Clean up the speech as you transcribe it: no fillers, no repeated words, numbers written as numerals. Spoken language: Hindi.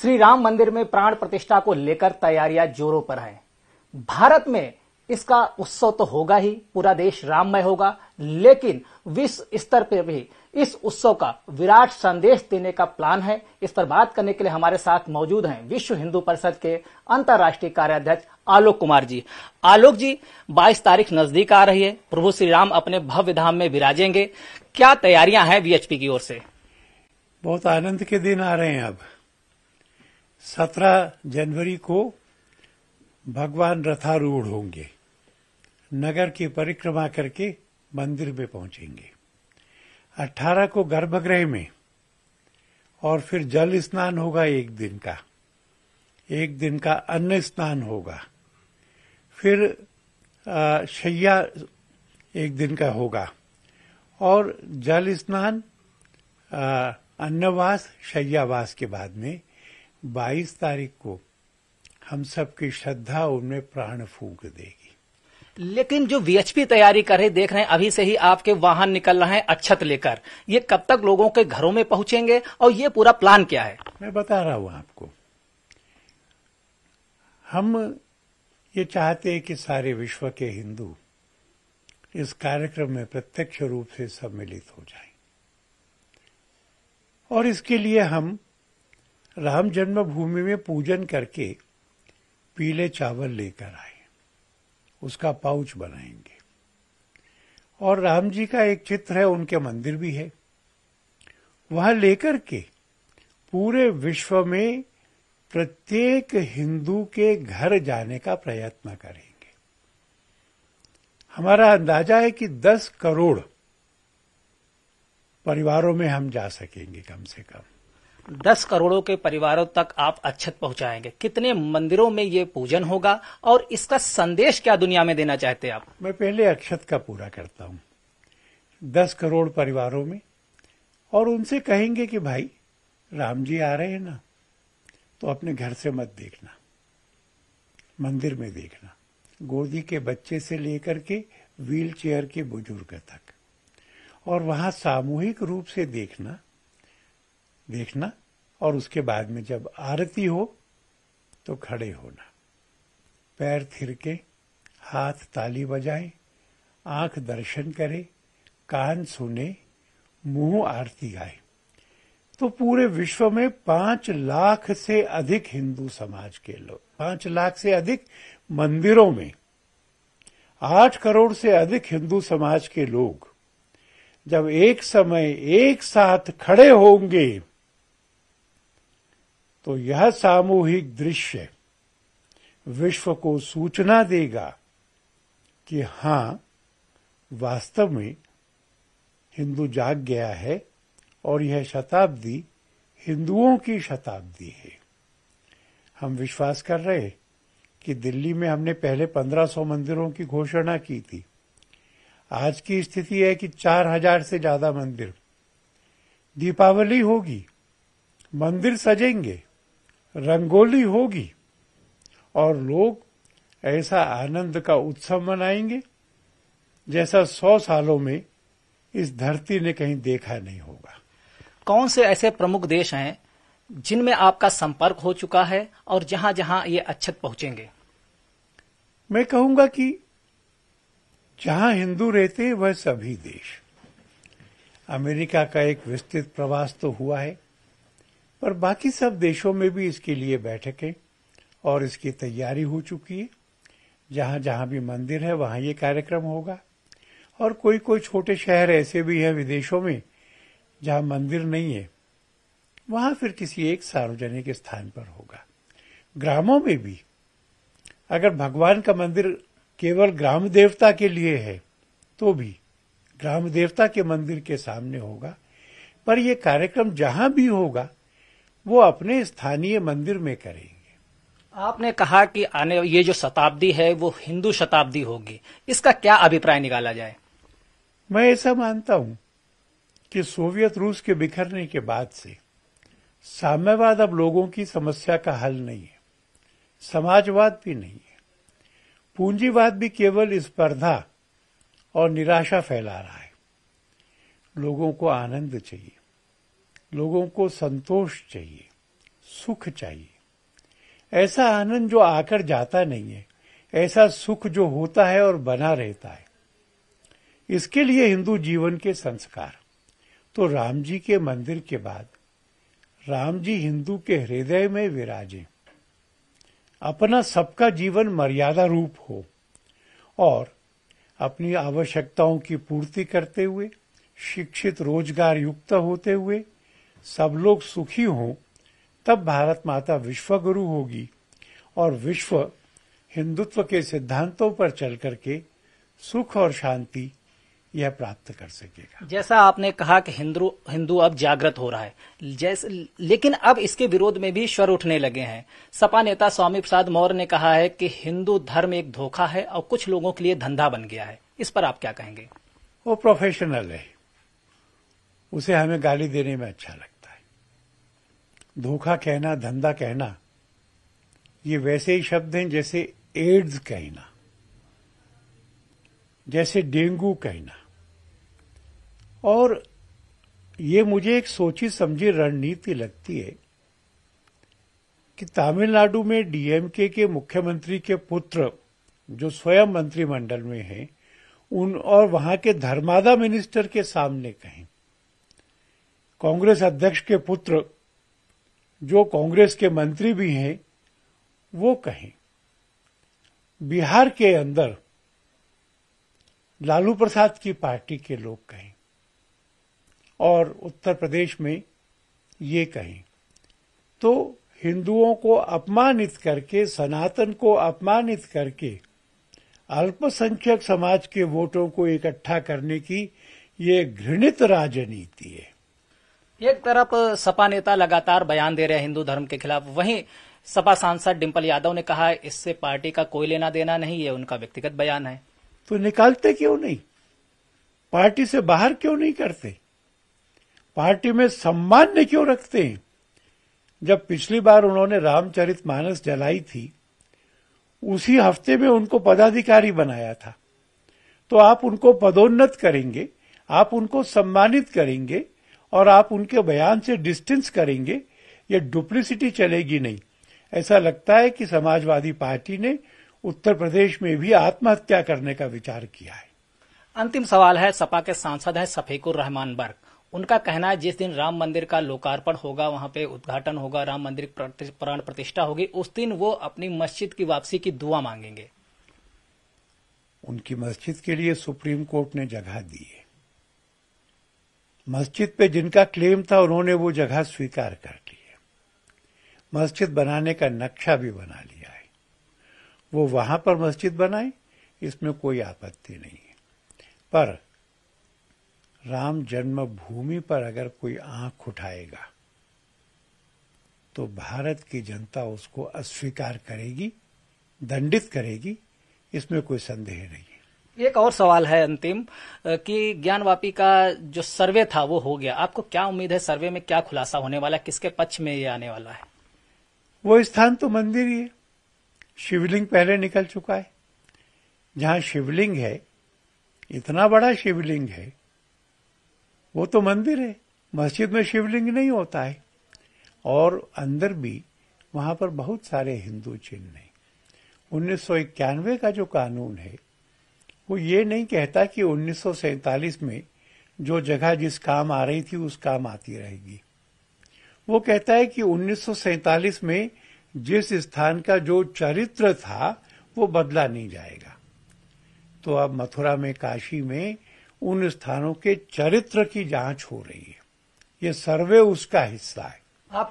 श्री राम मंदिर में प्राण प्रतिष्ठा को लेकर तैयारियां जोरों पर हैं। भारत में इसका उत्सव तो होगा ही, पूरा देश राममय होगा, लेकिन विश्व स्तर पर भी इस उत्सव का विराट संदेश देने का प्लान है। इस पर बात करने के लिए हमारे साथ मौजूद हैं विश्व हिंदू परिषद के अंतर्राष्ट्रीय कार्याध्यक्ष आलोक कुमार जी। आलोक जी, 22 तारीख नजदीक आ रही है, प्रभु श्री राम अपने भव्य धाम में विराजेंगे, क्या तैयारियां हैं वीएचपी की ओर से? बहुत आनंद के दिन आ रहे हैं। अब 17 जनवरी को भगवान रथारूढ़ होंगे, नगर की परिक्रमा करके मंदिर में पहुंचेंगे। 18 को गर्भगृह में, और फिर जल स्नान होगा एक दिन का अन्न स्नान होगा, फिर शैया एक दिन का होगा, और जल स्नान अन्नवास शैयावास के बाद में 22 तारीख को हम सबकी श्रद्धा उनमें प्राण फूंक देगी। लेकिन जो वीएचपी तैयारी कर रहे, देख रहे हैं अभी से ही आपके वाहन निकल रहे हैं अक्षत लेकर, ये कब तक लोगों के घरों में पहुंचेंगे और ये पूरा प्लान क्या है? मैं बता रहा हूं आपको। हम ये चाहते हैं कि सारे विश्व के हिंदू इस कार्यक्रम में प्रत्यक्ष रूप से सम्मिलित हो जाएं, और इसके लिए हम राम जन्मभूमि में पूजन करके पीले चावल लेकर आए, उसका पाउच बनाएंगे, और राम जी का एक चित्र है, उनके मंदिर भी है, वहां लेकर के पूरे विश्व में प्रत्येक हिंदू के घर जाने का प्रयत्न करेंगे। हमारा अंदाजा है कि 10 करोड़ परिवारों में हम जा सकेंगे कम से कम। 10 करोड़ों के परिवारों तक आप अक्षत पहुंचाएंगे। कितने मंदिरों में ये पूजन होगा और इसका संदेश क्या दुनिया में देना चाहते हैं आप? मैं पहले अक्षत का पूरा करता हूं। 10 करोड़ परिवारों में, और उनसे कहेंगे कि भाई राम जी आ रहे हैं ना, तो अपने घर से मत देखना, मंदिर में देखना, गोदी के बच्चे से लेकर के व्हील चेयर के बुजुर्ग तक, और वहां सामूहिक रूप से देखना, और उसके बाद में जब आरती हो तो खड़े होना, पैर थिरके, हाथ ताली बजाएं, आंख दर्शन करे, कान सुने, मुंह आरती गाए। तो पूरे विश्व में 5 लाख से अधिक हिंदू समाज के लोग, 5 लाख से अधिक मंदिरों में 8 करोड़ से अधिक हिंदू समाज के लोग जब एक समय एक साथ खड़े होंगे, तो यह सामूहिक दृश्य विश्व को सूचना देगा कि हां, वास्तव में हिंदू जाग गया है, और यह शताब्दी हिंदुओं की शताब्दी है। हम विश्वास कर रहे कि दिल्ली में हमने पहले 1500 मंदिरों की घोषणा की थी, आज की स्थिति है कि 4000 से ज्यादा मंदिर। दीपावली होगी, मंदिर सजेंगे, रंगोली होगी, और लोग ऐसा आनंद का उत्सव मनाएंगे जैसा 100 सालों में इस धरती ने कहीं देखा नहीं होगा। कौन से ऐसे प्रमुख देश हैं जिनमें आपका संपर्क हो चुका है और जहां जहां ये अक्षत पहुंचेंगे? मैं कहूंगा कि जहां हिंदू रहते हैं वह सभी देश। अमेरिका का एक विस्तृत प्रवास तो हुआ है, पर बाकी सब देशों में भी इसके लिए बैठकें और इसकी तैयारी हो चुकी है। जहां जहां भी मंदिर है वहां ये कार्यक्रम होगा, और कोई कोई छोटे शहर ऐसे भी हैं विदेशों में जहां मंदिर नहीं है, वहां फिर किसी एक सार्वजनिक स्थान पर होगा। ग्रामों में भी अगर भगवान का मंदिर केवल ग्राम देवता के लिए है, तो भी ग्राम देवता के मंदिर के सामने होगा, पर यह कार्यक्रम जहां भी होगा वो अपने स्थानीय मंदिर में करेंगे। आपने कहा कि ये जो शताब्दी है वो हिंदू शताब्दी होगी, इसका क्या अभिप्राय निकाला जाए? मैं ऐसा मानता हूं कि सोवियत रूस के बिखरने के बाद से साम्यवाद अब लोगों की समस्या का हल नहीं है, समाजवाद भी नहीं है, पूंजीवाद भी केवल स्पर्धा और निराशा फैला रहा है। लोगों को आनंद चाहिए, लोगों को संतोष चाहिए, सुख चाहिए, ऐसा आनंद जो आकर जाता नहीं है, ऐसा सुख जो होता है और बना रहता है। इसके लिए हिंदू जीवन के संस्कार तो राम जी के मंदिर के बाद राम जी हिंदू के हृदय में विराजे, अपना सबका जीवन मर्यादा रूप हो और अपनी आवश्यकताओं की पूर्ति करते हुए, शिक्षित रोजगार युक्त होते हुए सब लोग सुखी हों, तब भारत माता विश्वगुरु होगी और विश्व हिंदुत्व के सिद्धांतों पर चल करके सुख और शांति यह प्राप्त कर सकेगा। जैसा आपने कहा कि हिंदू अब जागृत हो रहा है, लेकिन अब इसके विरोध में भी स्वर उठने लगे हैं। सपा नेता स्वामी प्रसाद मौर्य ने कहा है कि हिंदू धर्म एक धोखा है और कुछ लोगों के लिए धंधा बन गया है। इस पर आप क्या कहेंगे? वो प्रोफेशनल है, उसे हमें गाली देने में अच्छा लगता है। धोखा कहना, धंधा कहना, ये वैसे ही शब्द हैं जैसे एड्स कहना, जैसे डेंगू कहना। और ये मुझे एक सोची समझी रणनीति लगती है कि तमिलनाडु में डीएमके के मुख्यमंत्री के पुत्र जो स्वयं मंत्रिमंडल में हैं, उन और वहां के धर्मादा मिनिस्टर के सामने कहें, कांग्रेस अध्यक्ष के पुत्र जो कांग्रेस के मंत्री भी हैं वो कहें, बिहार के अंदर लालू प्रसाद की पार्टी के लोग कहें और उत्तर प्रदेश में ये कहें, तो हिंदुओं को अपमानित करके, सनातन को अपमानित करके अल्पसंख्यक समाज के वोटों को इकट्ठा करने की ये घृणित राजनीति है। एक तरफ सपा नेता लगातार बयान दे रहे हैं हिंदू धर्म के खिलाफ, वहीं सपा सांसद डिंपल यादव ने कहा है इससे पार्टी का कोई लेना देना नहीं, ये उनका व्यक्तिगत बयान है। तो निकालते क्यों नहीं? पार्टी से बाहर क्यों नहीं करते? पार्टी में सम्मान क्यों रखते हैं? जब पिछली बार उन्होंने रामचरितमानस जलाई थी, उसी हफ्ते में उनको पदाधिकारी बनाया था। तो आप उनको पदोन्नत करेंगे, आप उनको सम्मानित करेंगे और आप उनके बयान से डिस्टेंस करेंगे, ये डुप्लिसिटी चलेगी नहीं। ऐसा लगता है कि समाजवादी पार्टी ने उत्तर प्रदेश में भी आत्महत्या करने का विचार किया है। अंतिम सवाल है, सपा के सांसद हैं शफीकुर रहमान बर्क। उनका कहना है जिस दिन राम मंदिर का लोकार्पण होगा, वहां पे उद्घाटन होगा, राम मंदिर प्राण प्रतिष्ठा होगी, उस दिन वो अपनी मस्जिद की वापसी की दुआ मांगेंगे। उनकी मस्जिद के लिए सुप्रीम कोर्ट ने जगह दी है। मस्जिद पे जिनका क्लेम था उन्होंने वो जगह स्वीकार कर ली है। मस्जिद बनाने का नक्शा भी बना लिया है। वो वहां पर मस्जिद बनाए, इसमें कोई आपत्ति नहीं है। पर राम जन्मभूमि पर अगर कोई आंख उठाएगा तो भारत की जनता उसको अस्वीकार करेगी, दंडित करेगी, इसमें कोई संदेह नहीं है। एक और सवाल है अंतिम कि ज्ञानवापी का जो सर्वे था वो हो गया, आपको क्या उम्मीद है सर्वे में क्या खुलासा होने वाला है, किसके पक्ष में ये आने वाला है? वो स्थान तो मंदिर ही है। शिवलिंग पहले निकल चुका है। जहां शिवलिंग है, इतना बड़ा शिवलिंग है, वो तो मंदिर है। मस्जिद में शिवलिंग नहीं होता है। और अंदर भी वहां पर बहुत सारे हिंदू चिन्ह हैं। 1991 का जो कानून है वो ये नहीं कहता कि 1947 में जो जगह जिस काम आ रही थी उस काम आती रहेगी। वो कहता है कि 1947 में जिस स्थान का जो चरित्र था वो बदला नहीं जाएगा। तो अब मथुरा में, काशी में उन स्थानों के चरित्र की जांच हो रही है। ये सर्वे उसका हिस्सा है।